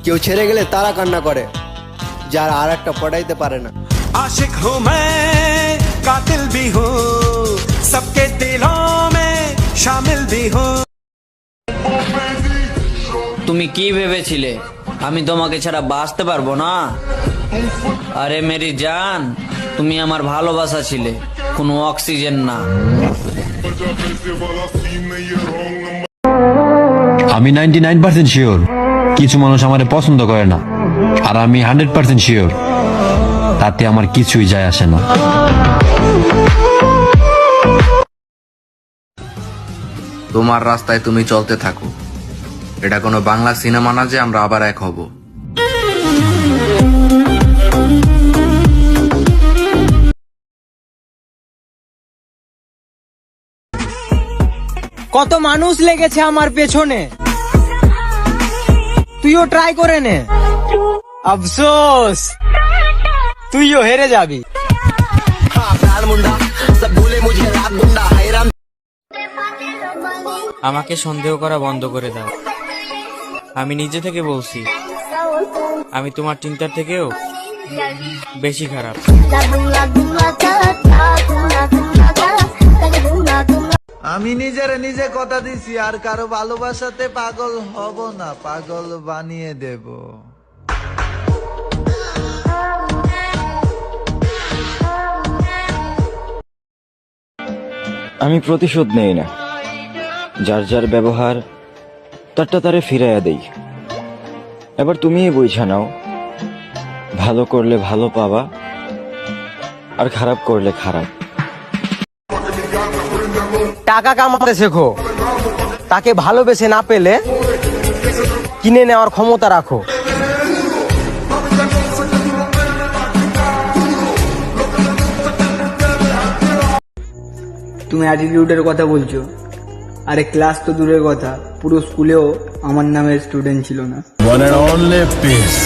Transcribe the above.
কেউ ছেড়ে গেলে তারা কান্না করে, যারা আর একটা পড়াইতে পারে না। आशिक हूँ मैं, कातिल भी हूँ, सबके दिलों में शामिल भी हूँ। তুমি কি ভেবেছিলে আমি তোমাকে ছাড়া বাঁচতে পারবো না? আরে মেরি জান, তুমি আমার ভালোবাসা ছিলে, কোনো অক্সিজেন না। আমি 99% শিওর কিছু মানুষ আমারে পছন্দ করে না, আর আমি 100% শিওর তাতে আমার কিছুই যায় আসে না। তোমার রাস্তায় তুমি চলতে থাকো, এটা কোনো বাংলা সিনেমা না যে আমরা আবার এক হব। কত মানুষ লেগেছে আমার পেছনে, তুইও ট্রাই করে নে। আফসোস, তুইও হেরে যাবি। আমাকে সন্দেহ করা বন্ধ করে দাও। আমি নিজে থেকে বলছি, আমি তোমার চিন্তার থেকেও বেশি খারাপ। আমি নিজে কথা দিছি, আর কারো ভালোবাসাতে পাগল হব না, পাগল বানিয়ে দেব। আমি প্রতিশোধ নেই না, যার যার ব্যবহার তারটা তারে ফিরাইয়া দেই। এবার তুমিই বুঝা নাও, ভালো করলে ভালো পাবা, আর খারাপ করলে খারাপ। টাকা কামাতে শেখো, তাকে ভালোবেসে না পেলে কিনে নেওয়ার ক্ষমতা রাখো। তুমি অ্যাটিটিউডের কথা বলছো, আরে ক্লাস তো দূরের কথা, পুরো স্কুলেও আমার নামের স্টুডেন্ট ছিল না। One and only peace.